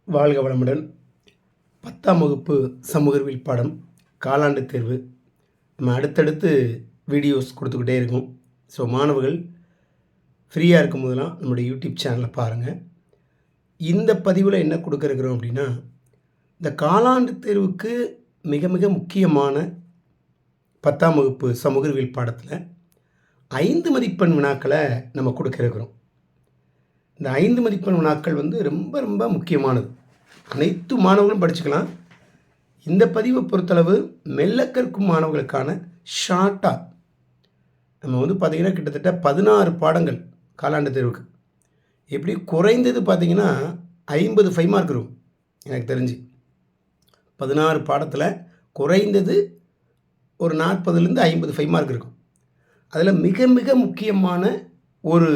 வாழ்க வளமுடன். 10ஆம் வகுப்பு சமூக அறிவியல் பாடம் காலாண்டு தேர்வு. நம்ம அடுத்தடுத்து வீடியோஸ் கொடுத்துக்கிட்டே இருக்கோம். ஸோ மாணவர்கள் ஃப்ரீயாக இருக்கும் போதெல்லாம் நம்மளுடைய யூடியூப் சேனலை பாருங்கள். இந்த பதிவில் என்ன கொடுக்குறோம் அப்படின்னா, இந்த காலாண்டு தேர்வுக்கு மிக மிக முக்கியமான 10ஆம் வகுப்பு சமூக அறிவியல் பாடத்தில் 5 மதிப்பெண் வினாக்களை நம்ம கொடுக்குறோம். இந்த 5 மதிப்பெண் வினாக்கள் ரொம்ப ரொம்ப முக்கியமானது. அனைத்து மாணவர்களும் படிச்சுக்கலாம். இந்த பதிவை பொறுத்தளவு மெல்ல கற்கும் மாணவர்களுக்கான ஷார்ட்டாக நம்ம பார்த்திங்கன்னா கிட்டத்தட்ட 16 பாடங்கள் காலாண்டு தேர்வுக்கு. எப்படி குறைந்தது பார்த்திங்கன்னா 50 5 மார்க் இருக்கும். எனக்கு தெரிஞ்சு 16 பாடத்தில் குறைந்தது ஒரு 40லேருந்து 50 5 மார்க் இருக்கும். அதில் மிக மிக முக்கியமான ஒரு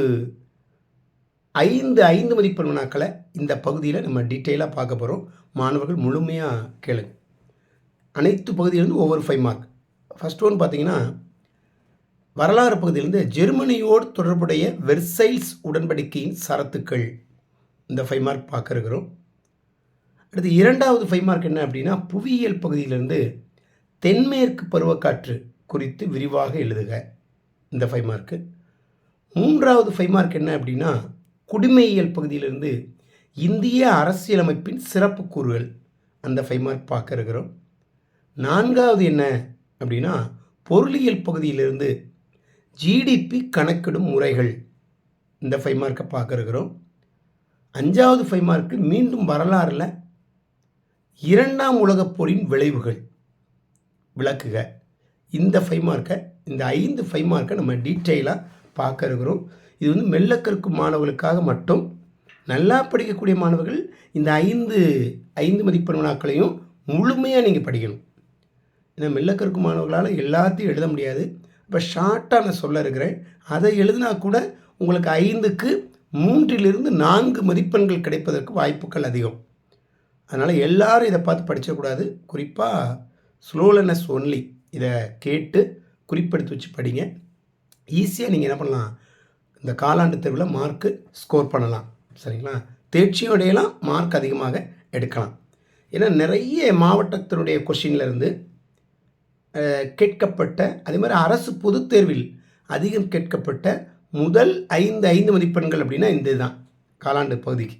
5 மதிப்பெண் வினாக்களை இந்த பகுதியில் நம்ம டீட்டெயிலாக பார்க்க போகிறோம். மாணவர்கள் முழுமையாக கேளுங்க. அனைத்து பகுதியிலேருந்து ஒவ்வொரு 5 மார்க். ஃபஸ்ட் ஒன் பார்த்திங்கன்னா, வரலாறு பகுதியிலேருந்து ஜெர்மனியோடு தொடர்புடைய வெர்சைல்ஸ் உடன்படிக்கையின் சரத்துக்கள், இந்த 5 மார்க் பார்க்க இருக்கிறோம். அடுத்து 2வது 5 மார்க் என்ன அப்படின்னா, புவியியல் பகுதியிலேருந்து தென்மேற்கு பருவக்காற்று குறித்து விரிவாக எழுதுக, இந்த 5 மார்க்கு. 3வது 5 மார்க் என்ன அப்படின்னா, குடிமையியல் பகுதியிலிருந்து இந்திய அரசியலமைப்பின் சிறப்பு கூறுகள், அந்த 5 மார்க் பார்க்க இருக்கிறோம். 4வது என்ன அப்படின்னா, பொருளியல் பகுதியிலிருந்து ஜிடிபி கணக்கிடும் முறைகள், இந்த 5 மார்க்கை பார்க்க இருக்கிறோம். 5வது 5 மார்க்கு மீண்டும் வரலாறில் 2ஆம் உலகப் போரின் விளைவுகள் விளக்குக, இந்த 5 மார்க்கை, இந்த 5 மார்க்கை நம்ம டீட்டெயிலாக பார்க்க இருக்கிறோம். இது மெல்ல கற்கும் மாணவர்களுக்காக மட்டும். நல்லா படிக்கக்கூடிய மாணவர்கள் இந்த 5 மதிப்பெண் வினாக்களையும் முழுமையாக நீங்கள் படிக்கணும். ஏன்னா மெல்ல கற்கும் மாணவர்களால் எல்லாத்தையும் எழுத முடியாது. இப்போ ஷார்ட்டாக நான் சொல்ல இருக்கிறேன். அதை எழுதினா கூட உங்களுக்கு 5க்கு 3லிருந்து 4 மதிப்பெண்கள் கிடைப்பதற்கு வாய்ப்புகள் அதிகம். அதனால் எல்லாரும் இதை பார்த்து படிச்சிடக்கூடாது. குறிப்பாக ஸ்லோ லேர்னர்ஸ் ஒன்லி இதை கேட்டு குறிப்பெடுத்து வச்சு படிங்க. ஈஸியாக நீங்கள் என்ன பண்ணலாம், இந்த காலாண்டு தேர்வில் மார்க்கு ஸ்கோர் பண்ணலாம். சரிங்களா? தேர்ச்சியும் அடையலாம், மார்க் அதிகமாக எடுக்கலாம். ஏன்னா நிறைய மாவட்டத்தினுடைய கொஷின்லேருந்து கேட்கப்பட்ட, அதே மாதிரி அரசு பொதுத் தேர்வில் அதிகம் கேட்கப்பட்ட முதல் 5 மதிப்பெண்கள் அப்படின்னா இந்த இதுதான் காலாண்டு பகுதிக்கு.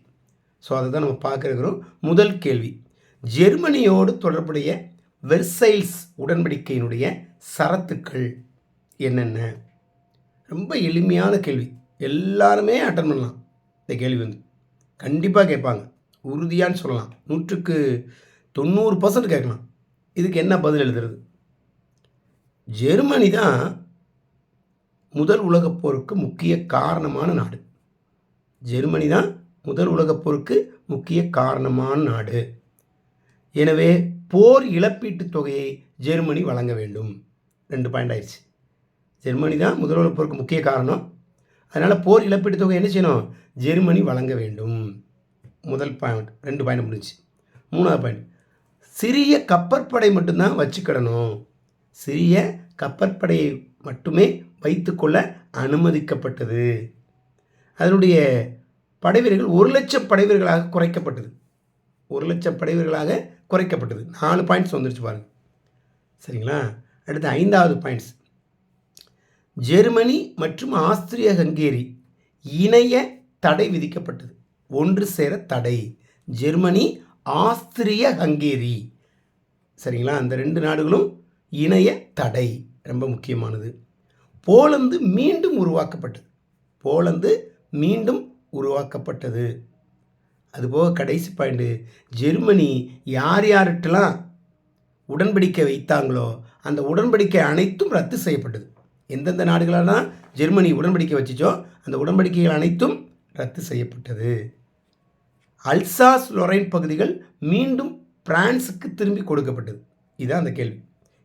ஸோ அதை தான் நம்ம பார்க்க இருக்கிறோம். முதல் கேள்வி, ஜெர்மனியோடு தொடர்புடைய வெர்சைல்ஸ் உடன்படிக்கையினுடைய சரத்துக்கள் என்னென்ன? ரொம்ப எளிமையான கேள்வி, எல்லாருமே அட்டன் பண்ணலாம். இந்த கேள்வி கண்டிப்பாக கேட்பாங்க, உறுதியான்னு சொல்லலாம். 100க்கு 90% கேட்கலாம். இதுக்கு என்ன பதில் எழுதுறது? ஜெர்மனி தான் முதல் உலகப் போருக்கு முக்கிய காரணமான நாடு. ஜெர்மனி தான் முதல் உலகப் போருக்கு முக்கிய காரணமான நாடு. எனவே போர் இழப்பீட்டுத் தொகையை ஜெர்மனி வழங்க வேண்டும். 2 பாயிண்ட் ஆயிடுச்சு. ஜெர்மனி தான் முதல் உலகப் போருக்கு முக்கிய காரணம். அதனால் போர் இழப்பீட்டுத் தொகை என்ன செய்யணும்? ஜெர்மனி வழங்க வேண்டும். முதல் பாயிண்ட். 2 பாயிண்ட் முடிஞ்சு. 3வது பாயிண்ட், சிறிய கப்பற்படை மட்டும்தான் வச்சுக்கிடணும். சிறிய கப்பற்படையை மட்டுமே வைத்துக்கொள்ள அனுமதிக்கப்பட்டது. அதனுடைய படைவீரர்கள் 1,00,000 படைவீரர்களாக குறைக்கப்பட்டது. 1,00,000 படைவீரர்களாக குறைக்கப்பட்டது. 4 பாயிண்ட்ஸ் வந்துருச்சு பாருங்கள். சரிங்களா? அடுத்து 5வது பாயிண்ட்ஸ், ஜெர்மனி மற்றும் ஆஸ்திரிய ஹங்கேரி இணைய தடை விதிக்கப்பட்டது. ஒன்று சேர தடை. ஜெர்மனி, ஆஸ்திரிய ஹங்கேரி. சரிங்களா? அந்த 2 நாடுகளும் இணைய தடை, ரொம்ப முக்கியமானது. போலந்து மீண்டும் உருவாக்கப்பட்டது. போலந்து மீண்டும் உருவாக்கப்பட்டது. அதுபோக கடைசி பாயிண்ட்டு, ஜெர்மனி யார் யார்கிட்டலாம் உடன்படிக்கை வைத்தாங்களோ அந்த உடன்படிக்கை அனைத்தும் ரத்து செய்யப்பட்டது. எந்தெந்த நாடுகளெல்லாம் ஜெர்மனி உடன்படிக்கை வச்சுச்சோ அந்த உடன்படிக்கைகள் அனைத்தும் ரத்து செய்யப்பட்டது. அல்சாஸ் லொரைன் பகுதிகள் மீண்டும் பிரான்ஸுக்கு திரும்பி கொடுக்கப்பட்டது. இதுதான் அந்த கேள்வி.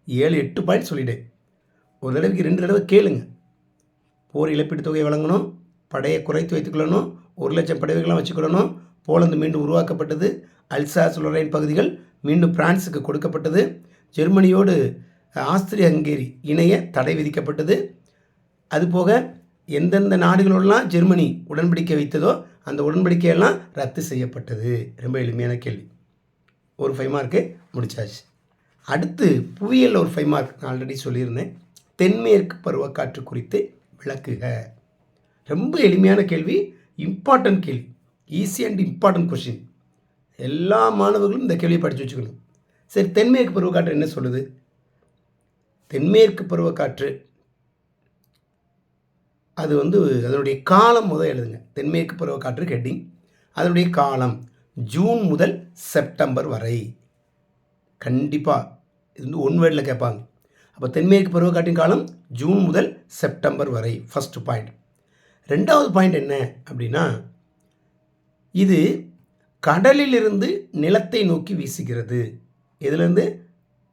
7-8 பாயிண்ட் சொல்லிட்டேன். ஒரு தடவைக்கு 2 தடவை கேளுங்க. போர் இழப்பீட்டு தொகையை வழங்கணும், படையை குறைத்து வைத்துக்கொள்ளணும், 1,00,000 படைவீரர்களாக வச்சுக்கொள்ளணும், போலந்து மீண்டும் உருவாக்கப்பட்டது, அல்சாஸ் லொரைன் பகுதிகள் மீண்டும் பிரான்ஸுக்கு கொடுக்கப்பட்டது, ஜெர்மனியோடு ஆஸ்திரிய ஹங்கேரி இணைய தடை விதிக்கப்பட்டது. அதுபோக எந்தெந்த நாடுகளோடலாம் ஜெர்மனி உடன்படிக்கை வைத்ததோ அந்த உடன்படிக்கையெல்லாம் ரத்து செய்யப்பட்டது. ரொம்ப எளிமையான கேள்வி. ஒரு 5 மார்க்கு முடிச்சாச்சு. அடுத்து புவியியல் ஒரு 5 மார்க் நான் ஆல்ரெடி சொல்லியிருந்தேன். தென்மேற்கு பருவக்காற்று குறித்து விளக்குக. ரொம்ப எளிமையான கேள்வி, இம்பார்ட்டன்ட் கேள்வி, ஈஸி அண்ட் இம்பார்ட்டன்ட் கொஸ்டின். எல்லா மாணவர்களும் இந்த கேள்வியை படித்து வச்சுக்கணும். சரி, தென்மேற்கு பருவக்காற்று என்ன சொல்லுது? தென்மேற்கு பருவக்காற்று அது அதனுடைய காலம் எழுதுங்க. தென்மேற்கு பருவக்காற்று ஹெட்டிங், அதனுடைய காலம் ஜூன் முதல் செப்டம்பர் வரை. கண்டிப்பாக இது ஒன் வேர்டில் கேட்பாங்க. அப்போ தென்மேற்கு பருவக்காற்றின் காலம் ஜூன் முதல் செப்டம்பர் வரை, ஃபஸ்ட்டு பாயிண்ட். ரெண்டாவது பாயிண்ட் என்ன அப்படின்னா, இது கடலிலிருந்து நிலத்தை நோக்கி வீசுகிறது. இதிலேருந்து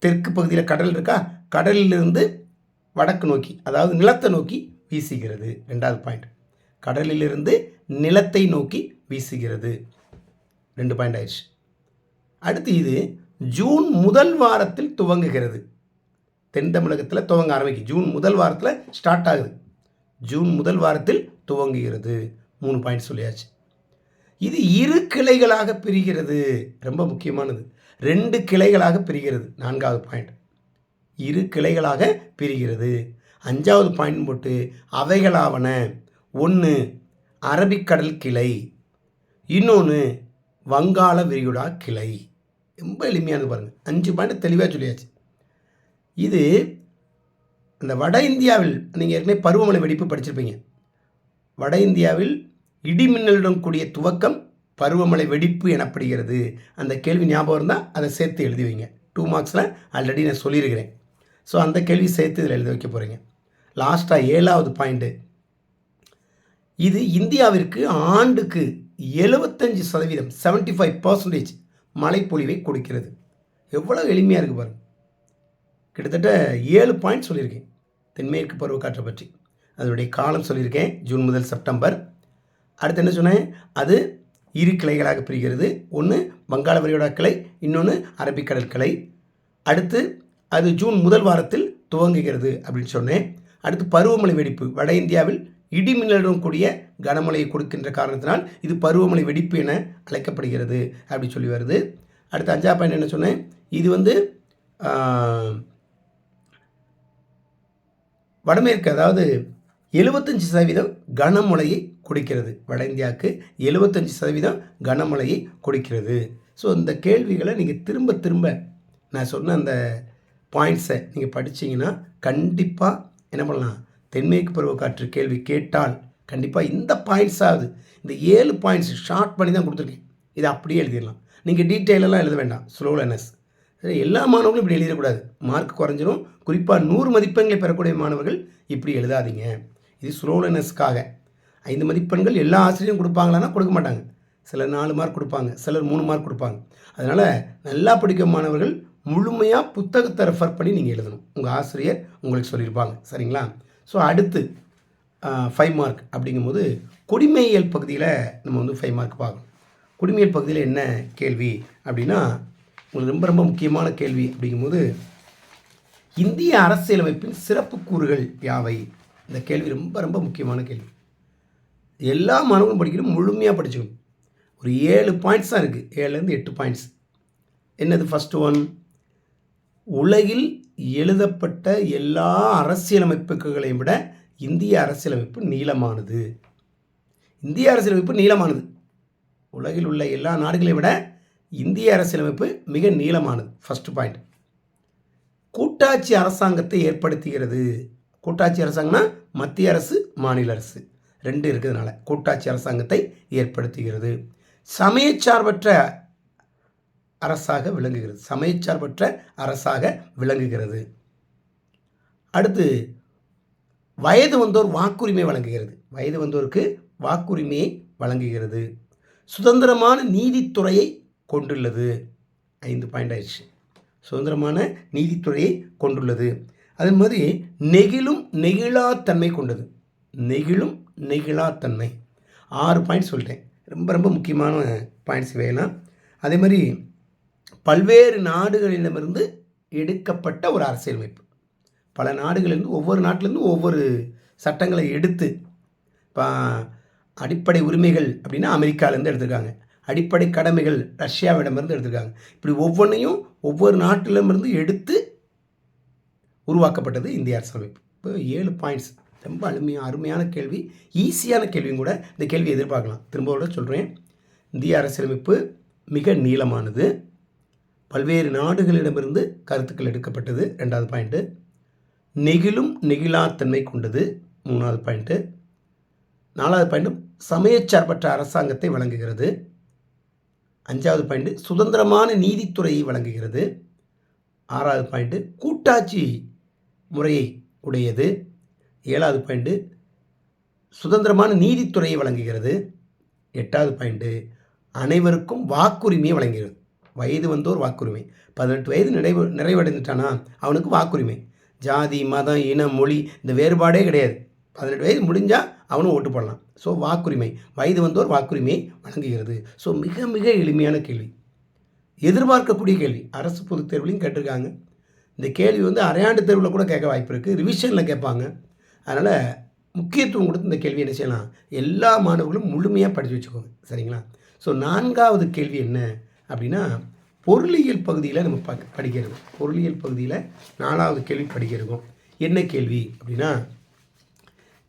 தெற்கு பகுதியில் கடல் இருக்கா, கடலிலிருந்து வடக்கு நோக்கி, அதாவது நிலத்தை நோக்கி வீசுகிறது. ரெண்டாவது பாயிண்ட், கடலிலிருந்து நிலத்தை நோக்கி வீசுகிறது. 2 பாயிண்ட் ஆயிடுச்சு. அடுத்து இது ஜூன் முதல் வாரத்தில் துவங்குகிறது. தென் தமிழகத்தில் துவங்க ஆரம்பிக்கும். ஜூன் முதல் வாரத்தில் ஸ்டார்ட் ஆகுது. ஜூன் முதல் வாரத்தில் துவங்குகிறது. 3 பாயிண்ட் சொல்லியாச்சு. இது 2 கிளைகளாக பிரிகிறது. ரொம்ப முக்கியமானது. 2 கிளைகளாக பிரிகிறது. 4வது பாயிண்ட், 2 கிளைகளாக பிரிகிறது. 5வது பாயிண்ட் போட்டு அவைகளாவன, 1 அரபிக்கடல் கிளை, இன்னொன்று வங்காள விரிகுடா கிளை. ரொம்ப எளிமையானது பாருங்கள். 5 பாயிண்ட் தெளிவாக சொல்லியாச்சு. இது இந்த வட இந்தியாவில் நீங்கள் ஏற்கனவே பருவமழை வெடிப்பு படிச்சிருப்பீங்க. வட இந்தியாவில் இடிமின்னலுடன் கூடிய துவக்கம் பருவமழை வெடிப்பு எனப்படுகிறது. அந்த கேள்வி ஞாபகம் இருந்தால் அதை சேர்த்து எழுதி வைங்க. 2 மார்க்ஸில் ஆல்ரெடி நான் சொல்லியிருக்கிறேன். ஸோ அந்த கேள்வி சேர்த்து இதில் எழுதி வைக்க போகிறீங்க. லாஸ்ட்டாக 7வது பாயிண்ட்டு, இது இந்தியாவிற்கு ஆண்டுக்கு 75%, 75% மழைப்பொழிவை கொடுக்கிறது. எவ்வளோ எளிமையாக இருக்குது பாருங்கள். கிட்டத்தட்ட 7 பாயிண்ட் சொல்லியிருக்கேன் தென்மேற்கு பருவக்காற்றை பற்றி. அதனுடைய காலம் சொல்லியிருக்கேன், ஜூன் முதல் செப்டம்பர். அடுத்து என்ன சொன்னேன், அது 2 கிளைகளாக பிரிகிறது. 1 வங்காள விரிகுடா கிளை, இன்னொன்று அரபிக்கடல் கிளை. அடுத்து அது ஜூன் முதல் வாரத்தில் துவங்குகிறது அப்படின்னு சொன்னேன். அடுத்து பருவமழை வெடிப்பு, வட இந்தியாவில் இடிமின்னலுடன் கூடிய கனமழையை கொடுக்கின்ற காரணத்தினால் இது பருவமழை வெடிப்பு என அழைக்கப்படுகிறது அப்படி சொல்லி வருது. அடுத்து 5வது பாயிண்ட் என்ன சொன்னேன், இது வடமேற்கு, அதாவது 75% கனமழையை கொடுக்கிறது. வட இந்தியாவுக்கு 75% கனமழையை கொடுக்கிறது. ஸோ இந்த கேள்விகளை நீங்கள் திரும்ப திரும்ப நான் சொன்ன அந்த பாயிண்ட்ஸை நீங்கள் படித்தீங்கன்னா கண்டிப்பாக என்ன பண்ணலாம், தென்மேற்கு பருவக்காற்று கேள்வி கேட்டால் கண்டிப்பாக இந்த பாயிண்ட்ஸாவது, இந்த 7 பாயிண்ட்ஸ் ஷார்ட் பண்ணி தான் கொடுத்துருக்கேன், இதை அப்படியே எழுதிடலாம். நீங்கள் டீட்டெயிலெல்லாம் எழுத வேண்டாம், ஸ்லோ லேர்னர்ஸ். சரி, எல்லா மாணவர்களும் இப்படி எழுதிடக்கூடாது, மார்க் குறைஞ்சிரும். குறிப்பாக 100 மதிப்பெண்களை பெறக்கூடிய மாணவர்கள் இப்படி எழுதாதீங்க. இது ஸ்லோ லேர்னர்ஸ்க்காக. 5 மதிப்பெண்கள் எல்லா ஆசிரியரும் கொடுப்பாங்களான்னா கொடுக்க மாட்டாங்க. சிலர் 4 மார்க் கொடுப்பாங்க, சிலர் 3 மார்க் கொடுப்பாங்க. அதனால் நல்லா படிக்கும் மாணவர்கள் முழுமையாக புத்தகத்தை ரெஃபர் பண்ணி நீங்கள் எழுதணும். உங்கள் ஆசிரியர் உங்களுக்கு சொல்லியிருப்பாங்க. சரிங்களா? ஸோ அடுத்து 5 மார்க் அப்படிங்கும்போது குடிமையியல் பகுதியில் நம்ம 5 மார்க் பார்க்கணும். குடிமையியல் பகுதியில் என்ன கேள்வி அப்படின்னா, உங்களுக்கு ரொம்ப ரொம்ப முக்கியமான கேள்வி அப்படிங்கும்போது, இந்திய அரசியலமைப்பின் சிறப்பு கூறுகள் யாவை? இந்த கேள்வி ரொம்ப ரொம்ப முக்கியமான கேள்வி. எல்லா மாணவர்களும் படிக்கணும், முழுமையாக படிச்சுக்கணும். ஒரு 7 பாயிண்ட்ஸ் தான் இருக்குது, 7லேருந்து 8 பாயிண்ட்ஸ். என்னது? ஃபஸ்ட்டு ஒன், உலகில் எழுதப்பட்ட எல்லா அரசியலமைப்புகளையும் விட இந்திய அரசியலமைப்பு நீளமானது. இந்திய அரசியலமைப்பு நீளமானது. உலகில் உள்ள எல்லா நாடுகளையும் விட இந்திய அரசியலமைப்பு மிக நீளமானது. First point. கூட்டாட்சி அரசாங்கத்தை ஏற்படுத்துகிறது. கூட்டாட்சி அரசாங்கம்னா மத்திய அரசு, மாநில அரசு 2 இருக்கிறதுனால கூட்டாட்சி அரசாங்கத்தை ஏற்படுத்துகிறது. சமயச்சார்பற்ற அரசாக விளங்குகிறது. சமயச்சார்பற்ற அரசாக விளங்குகிறது. அடுத்து, வயது வந்தோர் வாக்குரிமை வழங்குகிறது. வயது வந்தோருக்கு வாக்குரிமையை வழங்குகிறது. சுதந்திரமான நீதித்துறையை கொண்டுள்ளது. 5 பாயிண்ட் ஆயிடுச்சு. சுதந்திரமான நீதித்துறையை கொண்டுள்ளது. அதே மாதிரி நெகிழும் நெகிழாத்தன்மை கொண்டது. நெகிழும் நெகிழாத்தன்மை 6 பாயிண்ட் சொல்லிட்டேன். ரொம்ப ரொம்ப முக்கியமான பாயிண்ட்ஸ் இவையெல்லாம். அதே மாதிரி பல்வேறு நாடுகளிடமிருந்து எடுக்கப்பட்ட ஒரு அரசியலமைப்பு. பல நாடுகளிலிருந்து, ஒவ்வொரு நாட்டிலேருந்து ஒவ்வொரு சட்டங்களை எடுத்து இப்போ அடிப்படை உரிமைகள் அப்படின்னா அமெரிக்காவிலேருந்து எடுத்திருக்காங்க. அடிப்படை கடமைகள் ரஷ்யாவிடமிருந்து எடுத்திருக்காங்க. இப்படி ஒவ்வொன்றையும் ஒவ்வொரு நாட்டிலமிருந்து எடுத்து உருவாக்கப்பட்டது இந்திய அரசியலமைப்பு. இப்போ 7 பாயிண்ட்ஸ், ரொம்ப அருமையான கேள்வி, ஈஸியான கேள்வியும் கூட. இந்த கேள்வி எதிர்பார்க்கலாம். திரும்ப சொல்கிறேன், இந்திய அரசியலமைப்பு மிக நீளமானது, பல்வேறு நாடுகளிடமிருந்து கருத்துக்கள் எடுக்கப்பட்டது 2வது பாயிண்ட்டு, நெகிழும் நெகிழாத்தன்மை கொண்டது 3வது பாயிண்ட்டு, 4வது பாயிண்ட்டு சமயச்சார்பற்ற அரசாங்கத்தை வழங்குகிறது, 5வது பாயிண்ட்டு சுதந்திரமான நீதித்துறையை வழங்குகிறது, 6வது பாயிண்ட்டு கூட்டாட்சி முறையை உடையது, 7வது பாயிண்ட்டு சுதந்திரமான நீதித்துறையை வழங்குகிறது, 8வது பாயிண்ட்டு அனைவருக்கும் வாக்குரிமையை வழங்குகிறது. வயது வந்தோர் வாக்குரிமை. 18 வயது நிறைவடைந்துட்டானா அவனுக்கு வாக்குரிமை. ஜாதி, மதம், இனம், மொழி இந்த வேறுபாடே கிடையாது. 18 வயது முடிஞ்சால் அவனும் ஓட்டு போடலாம். ஸோ வாக்குரிமை, வயது வந்தோர் வாக்குரிமையை வழங்குகிறது. ஸோ மிக மிக எளிமையான கேள்வி, எதிர்பார்க்கக்கூடிய கேள்வி. அரசு பொதுத் தேர்வுலையும் கேட்டிருக்காங்க. இந்த கேள்வி அரையாண்டு தேர்வில் கூட கேட்க வாய்ப்பு இருக்குது, ரிவிஷனில் கேட்பாங்க. அதனால் முக்கியத்துவம் கொடுத்து இந்த கேள்வி என்ன செய்யலாம், எல்லா மாணவர்களும் முழுமையாக படித்து வச்சுக்கோங்க. சரிங்களா? ஸோ 4வது கேள்வி என்ன அப்படின்னா, பொருளியல் பகுதியில் நம்ம படிக்கிறது. பொருளியல் பகுதியில் 4வது கேள்வி படிக்கிறோம். என்ன கேள்வி அப்படின்னா,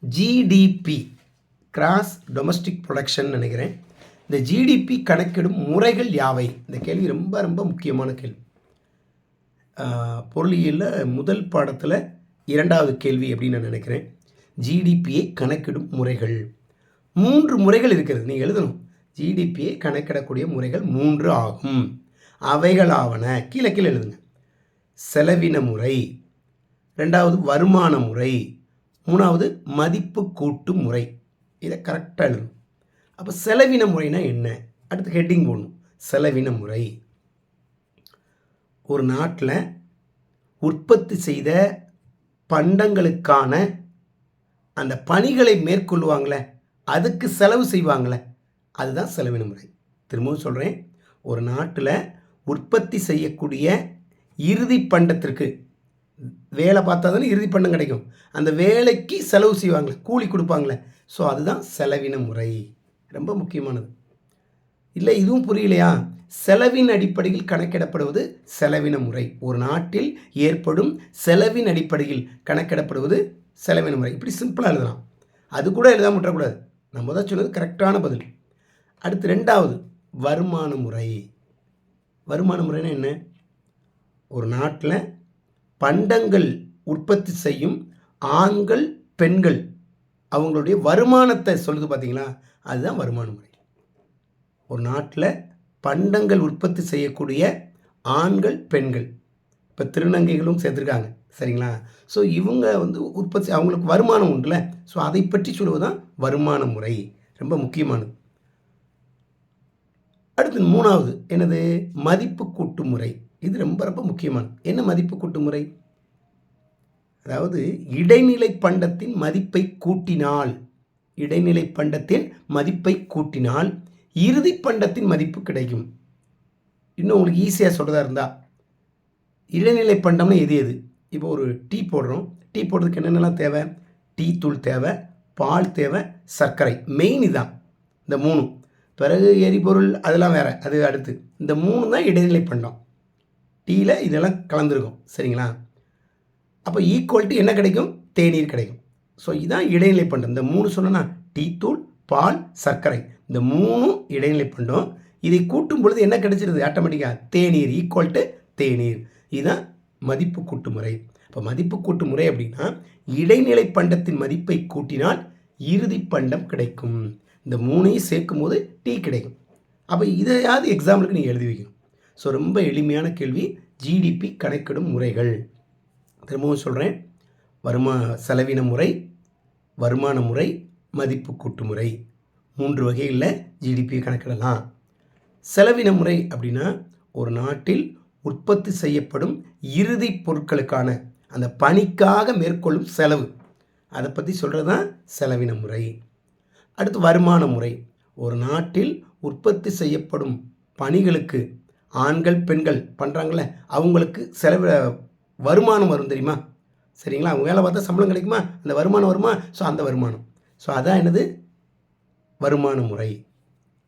ஜிடிபி கிராஸ் டொமஸ்டிக் ப்ரொடக்ஷன் நினைக்கிறேன். இந்த ஜிடிபி கணக்கிடும் முறைகள் யாவை? இந்த கேள்வி ரொம்ப ரொம்ப முக்கியமான கேள்வி. பொருளியலில் முதல் பாடத்தில் 2வது கேள்வி அப்படின்னு நான் நினைக்கிறேன். ஜிடிபியை கணக்கிடும் முறைகள் 3 முறைகள் இருக்கிறது, நீங்கள் எழுதணும். ஜிடிபியை கணக்கிடக்கூடிய முறைகள் 3 ஆகும். அவைகளாவன, கீழே எழுதுங்க. செலவின முறை, 2வது வருமான முறை, 3வது மதிப்பு கூட்டு முறை. இதை கரெக்டாக எழுதணும். அப்போ செலவின முறைனா என்ன? அடுத்து ஹெட்டிங் போடணும். செலவின முறை ஒரு நாட்டில் உற்பத்தி செய்த பண்டங்களுக்கான அந்த பணிகளை மேற்கொள்வாங்களே, அதுக்கு செலவு செய்வாங்களே, அதுதான் செலவின முறை. திரும்பவும் சொல்கிறேன், ஒரு நாட்டில் உற்பத்தி செய்யக்கூடிய இறுதி பண்டத்திற்கு வேலை பார்த்தா தானே இறுதி பண்டம் கிடைக்கும். அந்த வேலைக்கு செலவு செய்வாங்களே, கூலி கொடுப்பாங்களே, ஸோ அதுதான் செலவின முறை. ரொம்ப முக்கியமானது. இல்லை இதுவும் புரியலையா? செலவின் அடிப்படையில் கணக்கிடப்படுவது செலவின முறை. ஒரு நாட்டில் ஏற்படும் செலவின் அடிப்படையில் கணக்கிடப்படுவது செலவின முறை. இப்படி சிம்பிளாக எழுதலாம். அது கூட எழுதாம விட்டுறக்கூடாது. நான் முதல் சொன்னது கரெக்டான பதில். அடுத்து 2வது வருமான முறை. வருமான முறைன்னா என்ன? ஒரு நாட்டில் பண்டங்கள் உற்பத்தி செய்யும் ஆண்கள் பெண்கள் அவங்களுடைய வருமானத்தை சொல்லுது பார்த்தீங்களா, அதுதான் வருமான முறை. ஒரு நாட்டில் பண்டங்கள் உற்பத்தி செய்யக்கூடிய ஆண்கள் பெண்கள், இப்போ திருநங்கைகளும் சேர்த்துருக்காங்க. சரிங்களா? ஸோ இவங்க உற்பத்தி, அவங்களுக்கு வருமானம் உண்டுல, ஸோ அதை பற்றி சொல்லுவது தான் வருமான முறை. ரொம்ப முக்கியமானது. அடுத்து 3வது என்னது? மதிப்பு கூட்டு முறை. இது ரொம்ப ரொம்ப முக்கியமானது. என்ன மதிப்பு கூட்டு முறை? அதாவது இடைநிலை பண்டத்தின் மதிப்பை கூட்டினால், இடைநிலை பண்டத்தின் மதிப்பை கூட்டினால் இறுதி பண்டத்தின் மதிப்பு கிடைக்கும். இன்னும் உங்களுக்கு ஈஸியாக சொல்கிறதா இருந்தால், இடைநிலை பண்டம்னா எது எது? இப்போ ஒரு டீ போடுறோம். டீ போடுறதுக்கு என்னென்னலாம் தேவை? டீ தூள் தேவை, பால் தேவை, சர்க்கரை. மெயின் இதுதான், இந்த 3. பிறகு எரிபொருள் அதெல்லாம் வேறு, அது அடுத்து. இந்த 3 தான் இடைநிலை பண்டம். டீயில் இதெல்லாம் கலந்துருக்கும். சரிங்களா? அப்போ ஈக்குவல்ட்டு என்ன கிடைக்கும்? தேநீர் கிடைக்கும். ஸோ இதுதான் இடைநிலை பண்டம். இந்த 3 சொன்னா, டீ தூள், பால், சர்க்கரை, இந்த 3 இடைநிலை பண்டம். இதை கூட்டும் பொழுது என்ன கிடைச்சிருது? ஆட்டோமேட்டிக்காக தேநீர் ஈக்குவல்ட்டு தேநீர். இதுதான் மதிப்பு கூட்டு முறை. இப்போ மதிப்பு கூட்டு முறை அப்படின்னா, இடைநிலை பண்டத்தின் மதிப்பை கூட்டினால் இறுதி பண்டம் கிடைக்கும். இந்த 3ஐயும் சேர்க்கும் போது டீ கிடைக்கும். அப்போ இதையாவது எக்ஸாம்பிளுக்கு நீங்கள் எழுதி வைக்கணும். ஸோ ரொம்ப எளிமையான கேள்வி. ஜிடிபி கணக்கிடும் முறைகள் திரும்பவும் சொல்கிறேன். செலவின முறை, வருமான முறை, மதிப்பு கூட்டு முறை, 3 வகைகளில் ஜிடிபி கணக்கிடலாம். செலவின முறை அப்படின்னா, ஒரு நாட்டில் உற்பத்தி செய்யப்படும் இறுதி பொருட்களுக்கான அந்த பணிக்காக மேற்கொள்ளும் செலவு, அதை பற்றி சொல்கிறது தான் செலவின முறை. அடுத்து வருமான முறை. ஒரு நாட்டில் உற்பத்தி செய்யப்படும் பணிகளுக்கு ஆண்கள் பெண்கள் பண்ணுறாங்களே, அவங்களுக்கு வருமானம் வரும் தெரியுமா? சரிங்களா? அவங்க வேலை பார்த்தா சம்பளம் கிடைக்குமா? அந்த வருமானம் வருமா? ஸோ அந்த வருமானம். ஸோ அதான் என்னது வருமான முறை.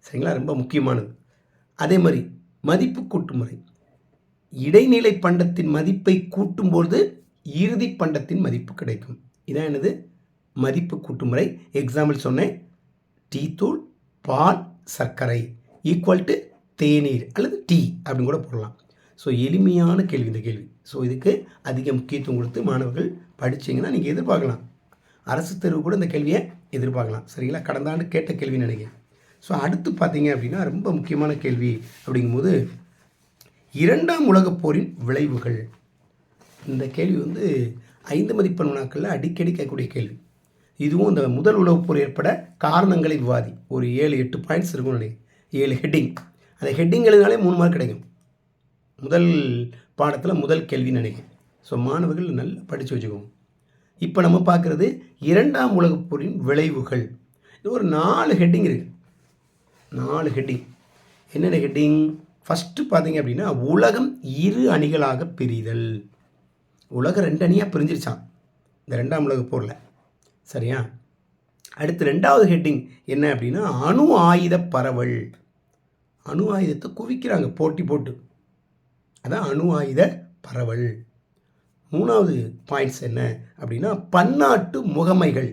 சரிங்களா, ரொம்ப முக்கியமானது. அதே மாதிரி மதிப்பு கூட்டு முறை. இடைநிலை பண்டத்தின் மதிப்பை கூட்டும்போது இறுதி பண்டத்தின் மதிப்பு கிடைக்கும். இதான் என்னது மதிப்பு கூட்டு முறை. எக்ஸாம்பிள் சொன்னேன், டீ தூள், பால், சர்க்கரை ஈக்குவல் டு தேநீர் அல்லது டீ அப்படின்னு கூட போடலாம். ஸோ எளிமையான கேள்வி இந்த கேள்வி. ஸோ இதுக்கு அதிக முக்கியத்துவம் கொடுத்து மாணவர்கள் படிச்சிங்கன்னா நீங்கள் எதிர்பார்க்கலாம். அரசு தேர்வு கூட இந்த கேள்வியை எதிர்பார்க்கலாம். சரிங்களா, கடந்த ஆண்டு கேட்ட கேள்வின்னு நினைக்கிறேன். ஸோ அடுத்து பார்த்தீங்க அப்படின்னா ரொம்ப முக்கியமான கேள்வி அப்படிங்கும்போது, 2ஆம் உலகப் போரின் விளைவுகள். இந்த கேள்வி 5 மதிப்பெண் வினாக்களில் அடிக்கடி கேட்கக்கூடிய கேள்வி. இதுவும் இந்த முதல் உலகப் போர் ஏற்பட காரணங்களை விவாதி. ஒரு 7-8 பாயிண்ட்ஸ் இருக்கும்னு நினைக்கிறேன், 7 ஹெட்டிங். அந்த ஹெட்டிங் எழுதினாலே 3 மார்க் கிடைக்கும். முதல் பாடத்தில் முதல் கேள்வின்னு நினைக்கிறேன். ஸோ மாணவர்கள் நல்லா படித்து வச்சுக்கோங்க. இப்போ நம்ம பார்க்குறது 2ஆம் உலகப் போரின் விளைவுகள். இது ஒரு 4 ஹெட்டிங் இருக்குது. 4 ஹெட்டிங். என்னென்ன ஹெட்டிங்? ஃபஸ்ட்டு பார்த்தீங்க அப்படின்னா, உலகம் 2 அணிகளாக பிரிதல். உலகம் 2 அணியாக பிரிஞ்சிருச்சான் இந்த 2ஆம் உலகப் போரில். சரியா, அடுத்து 2வது ஹெட்டிங் என்ன அப்படின்னா, அணு ஆயுத பரவல். அணு ஆயுதத்தை குவிக்கிறாங்க போட்டி போட்டு, அதான் அணு ஆயுத பரவல். 3வது பாயிண்ட்ஸ் என்ன அப்படின்னா, பன்னாட்டு முகமைகள்.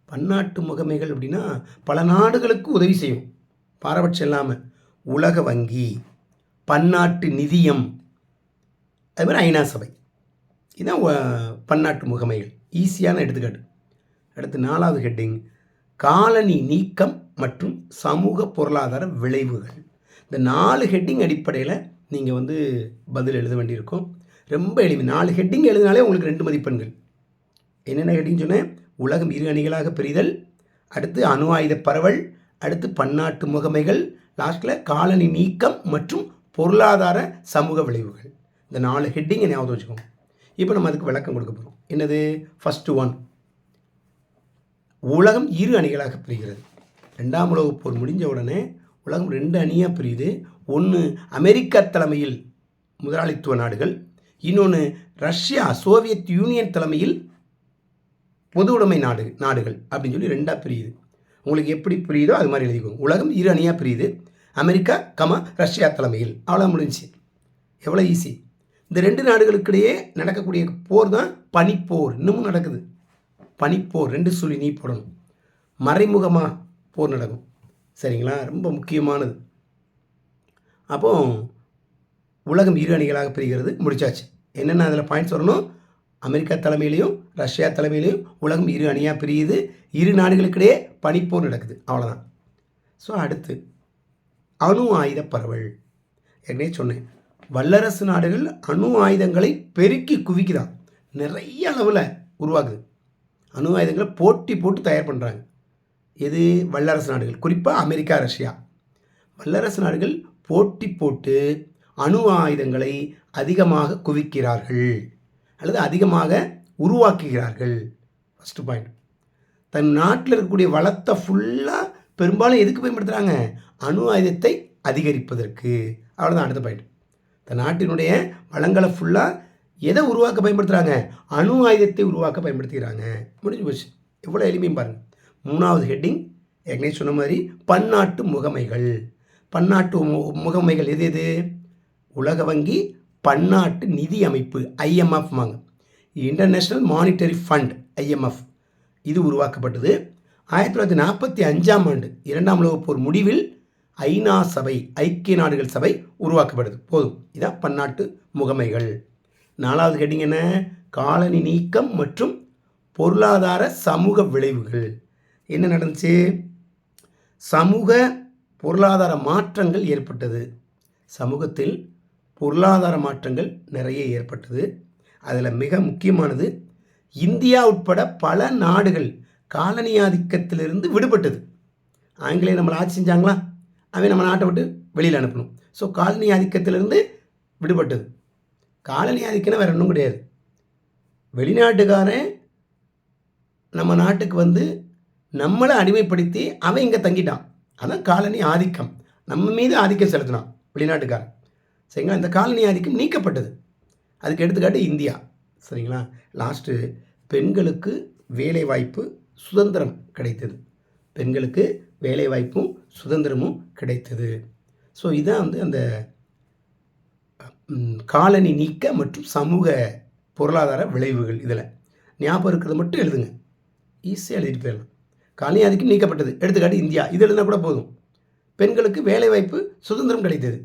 பன்னாட்டு முகமைகள் அப்படின்னா பல நாடுகளுக்கு உதவி செய்யும், பாரபட்சம் இல்லாமல். உலக வங்கி, பன்னாட்டு நிதியம், அது மாதிரி ஐநா சபை. இதுதான் பன்னாட்டு முகமைகள். ஈஸியான எடுத்துக்காட்டு. அடுத்து 4வது ஹெட்டிங், காலனி நீக்கம் மற்றும் சமூக பொருளாதார விளைவுகள். இந்த 4 ஹெட்டிங் அடிப்படையில் நீங்கள் பதில் எழுத வேண்டியிருக்கும். ரொம்ப எளிமை. 4 ஹெட்டிங் எழுதினாலே உங்களுக்கு 2 மதிப்பெண்கள். என்னென்ன ஹெட்டிங் சொன்னேன்? உலகம் 2 அணிகளாக பிரிதல், அடுத்து அணு ஆயுத பரவல், அடுத்து பன்னாட்டு முகமைகள், லாஸ்ட்டில் காலனி நீக்கம் மற்றும் பொருளாதார சமூக விளைவுகள். இந்த 4 ஹெட்டிங்கை ஞாபகம் வச்சுக்கோங்க. இப்போ நம்ம அதுக்கு விளக்கம் கொடுக்க போகிறோம். என்னது? ஃபஸ்ட்டு 1, உலகம் 2 அணிகளாக பிரிகிறது. 2ஆம் உலகப் போர் முடிஞ்ச உடனே உலகம் 2 அணியாக பிரியுது. ஒன்று அமெரிக்கா தலைமையில் முதலாளித்துவ நாடுகள், இன்னொன்று ரஷ்யா சோவியத் யூனியன் தலைமையில் பொது உடைமை நாடுகள் அப்படின்னு சொல்லி 2ஆக பிரியுது. உங்களுக்கு எப்படி புரியுதோ அது மாதிரி எழுதிக்கோங்க. உலகம் 2 அணியாக பிரியுது. அமெரிக்கா ரஷ்யா தலைமையில். அவ்வளோ முடிஞ்சு. எவ்வளோ ஈஸி. இந்த 2 நாடுகளுக்கிடையே நடக்கக்கூடிய போர் தான் பனிப்போர். இன்னமும் நடக்குது பனிப்போர். 2 சொல்லி நீ போடணும். மறைமுகமாக போர் நடக்கும். சரிங்களா, ரொம்ப முக்கியமானது. அப்போ உலகம் 2 அணிகளாக பிரிகிறது. முடிச்சாச்சு. என்னென்ன அதில் பாயிண்ட்ஸ் வரணும்? அமெரிக்கா தலைமையிலையும் ரஷ்யா தலைமையிலையும் உலகம் 2 அணியாக பிரியுது. 2 நாடுகளுக்கிடையே பனிப்போர் நடக்குது. அவ்வளோதான். ஸோ அடுத்து அணு ஆயுத பரவல். ஏற்கனவே சொன்னேன், வல்லரசு நாடுகள் அணு ஆயுதங்களை பெருக்கி குவிக்குதான். நிறைய அளவில் உருவாக்குது. அணு ஆயுதங்களை போட்டி போட்டு தயார் பண்ணுறாங்க. எது? வல்லரசு நாடுகள், குறிப்பாக அமெரிக்கா ரஷ்யா. வல்லரசு நாடுகள் போட்டி போட்டு அணு ஆயுதங்களை அதிகமாக குவிக்கிறார்கள் அல்லது அதிகமாக உருவாக்குகிறார்கள். First point. தன் நாட்டில் இருக்கக்கூடிய வளத்தை ஃபுல்லாக பெரும்பாலும் எதுக்கு பயன்படுத்துகிறாங்க? அணு ஆயுதத்தை அதிகரிப்பதற்கு. அவ்வளோதான். அடுத்த பாயிண்ட். தன் நாட்டினுடைய வளங்களை ஃபுல்லாக எதை உருவாக்க பயன்படுத்துகிறாங்க? அணு ஆயுதத்தை உருவாக்க பயன்படுத்துகிறாங்க. முடிஞ்சு போச்சு. எவ்வளோ எளிமையும் பாருங்கள். 3வது ஹெட்டிங் ஏற்கனவே சொன்ன மாதிரி பன்னாட்டு முகமைகள். பன்னாட்டு முகமைகள் எது எது? உலக வங்கி, பன்னாட்டு நிதி அமைப்பு IMF வாங்க, இன்டர்நேஷ்னல் மானிட்டரி ஃபண்ட் IMF. இது உருவாக்கப்பட்டது 1945ஆம் ஆண்டு 2ஆம் உலகப் போர் முடிவில். ஐநா சபை, ஐக்கிய நாடுகள் சபை உருவாக்கப்படுது. போதும். இதான் பன்னாட்டு முகமைகள். 4வது ஹெட்டிங் என்ன? காலனி நீக்கம் மற்றும் பொருளாதார சமூக விளைவுகள். என்ன நடந்துச்சு? சமூக பொருளாதார மாற்றங்கள் ஏற்பட்டது. சமூகத்தில் பொருளாதார மாற்றங்கள் நிறைய ஏற்பட்டது. அதில் மிக முக்கியமானது, இந்தியா உட்பட பல நாடுகள் காலனி ஆதிக்கத்திலிருந்து விடுபட்டது. ஆங்கிலேயர் நம்மளை ஆட்சி செஞ்சாங்களா, அவன் நம்ம நாட்டை விட்டு வெளியில் அனுப்பணும். ஸோ காலனி ஆதிக்கத்திலிருந்து விடுபட்டது. காலனி ஆதிக்கம்னா வேறு ஒன்றும் கிடையாது. வெளிநாட்டுக்காரன் நம்ம நாட்டுக்கு நம்மளை அடிமைப்படுத்தி அவன் இங்கே தங்கிட்டான். அதான் காலனி ஆதிக்கம். நம்ம மீது ஆதிக்கம் செலுத்தினான் வெளிநாட்டுக்காரன். சரிங்களா, இந்த காலனி ஆதிக்கம் நீக்கப்பட்டது. அதுக்கு எடுத்துக்காட்டு இந்தியா. சரிங்களா. லாஸ்ட்டு பெண்களுக்கு வேலை வாய்ப்பு சுதந்திரம் கிடைத்தது. பெண்களுக்கு வேலைவாய்ப்பும் சுதந்திரமும் கிடைத்தது. ஸோ இதான் வந்து அந்த காலனி நீக்க மற்றும் சமூக பொருளாதார விளைவுகள். இதில் ஞாபகம் இருக்கிறத மட்டும் எழுதுங்க. ஈஸியாக எழுதிட்டு போயிடலாம். காலனி ஆதிக்கம் நீக்கப்பட்டது. எடுத்துக்காட்டு இந்தியா. இது எழுதினா கூட போதும். பெண்களுக்கு வேலைவாய்ப்பு சுதந்திரம் கிடைத்தது.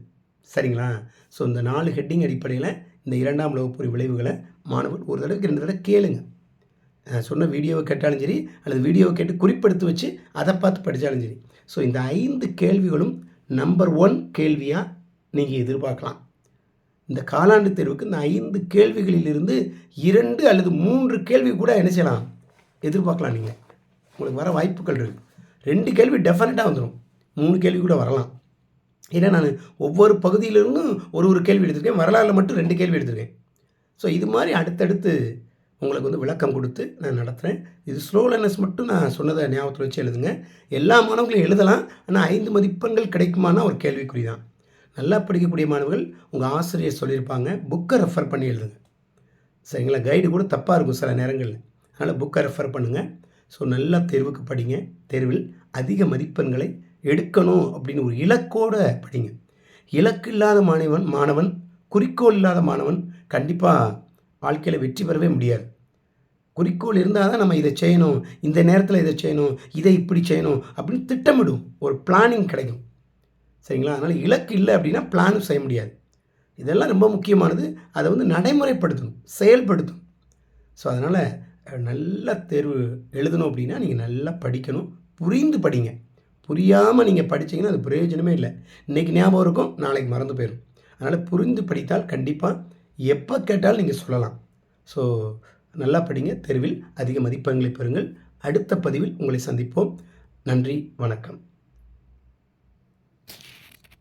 சரிங்களா? ஸோ இந்த 4 ஹெட்டிங் அடிப்படையில் இந்த 2ஆம் உலகப் போரின் விளைவுகளை மாணவர்கள் ஒரு தடவைக்கு 2 தடவை கேளுங்க. சொன்ன வீடியோவை கேட்டாலும் சரி, அல்லது வீடியோவை கேட்டு குறிப்பெடுத்து வச்சு அதை பார்த்து படித்தாலும் சரி. ஸோ இந்த 5 கேள்விகளும் நம்பர் 1 கேள்வியாக நீங்கள் எதிர்பார்க்கலாம். இந்த காலாண்டு தேர்வுக்கு இந்த 5 கேள்விகளிலிருந்து 2 அல்லது 3 கேள்வி கூட என்ன செய்யலாம், எதிர்பார்க்கலாம். நீங்கள் உங்களுக்கு வர வாய்ப்புகள் இருக்குது. 2 கேள்வி டெஃபினட்டாக வந்துடும். 3 கேள்வி கூட வரலாம். ஏன்னா நான் ஒவ்வொரு பகுதியிலிருந்தும் ஒரு கேள்வி எடுத்திருக்கேன். வரலாறில் மட்டும் 2 கேள்வி எடுத்திருக்கேன். ஸோ இது மாதிரி அடுத்தடுத்து உங்களுக்கு வந்து விளக்கம் கொடுத்து நான் நடத்துகிறேன். இது ஸ்லோ லேர்னர்ஸ் மட்டும் நான் சொன்னதை ஞாபகத்தில் வச்சு எழுதுங்க. எல்லா மாணவர்களும் எழுதலாம். ஆனால் 5 மதிப்பெண்கள் கிடைக்குமானா ஒரு கேள்விக்குறி தான். நல்லா படிக்கக்கூடிய மாணவர்கள் உங்கள் ஆசிரியர் சொல்லியிருப்பாங்க, புக்கை ரெஃபர் பண்ணி எழுதுங்க. சரிங்களா? கைடு கூட தப்பாக இருக்கும் சில நேரங்களில். அதனால் புக்கை ரெஃபர் பண்ணுங்கள். ஸோ நல்லா தேர்வுக்கு படிங்க. தேர்வில் அதிக மதிப்பெண்களை எடுக்கணும் அப்படின்னு ஒரு இலக்கோடு படிங்க. இலக்கு இல்லாத மாணவன் குறிக்கோள் இல்லாத மாணவன் கண்டிப்பாக வாழ்க்கையில் வெற்றி பெறவே முடியாது. குறிக்கோள் இருந்தால் தான் நம்ம இதை செய்யணும், இந்த நேரத்தில் இதை செய்யணும், இதை இப்படி செய்யணும் அப்படின்னு திட்டமிடும். ஒரு பிளானிங் கிடைக்கும். சரிங்களா? அதனால் இலக்கு இல்லை அப்படின்னா பிளானும் செய்ய முடியாது. இதெல்லாம் ரொம்ப முக்கியமானது. அதை வந்து நடைமுறைப்படுத்தணும், செயல்படுத்தணும். ஸோ அதனால் நல்ல தேர்வு எழுதணும் அப்படின்னா நீங்கள் நல்லா படிக்கணும். புரிந்து படிங்க. புரியாமல் நீங்கள் படித்தீங்கன்னா அது பிரயோஜனமே இல்லை. இன்றைக்கி ஞாபகம் இருக்கும், நாளைக்கு மறந்து போயிடும். அதனால் புரிந்து படித்தால் கண்டிப்பாக எப்போ கேட்டாலும் நீங்கள் சொல்லலாம். ஸோ நல்லா படிங்க. தேர்வில் அதிக மதிப்பெண்களை பெறுங்கள். அடுத்த பதிவில் உங்களை சந்திப்போம். நன்றி, வணக்கம்.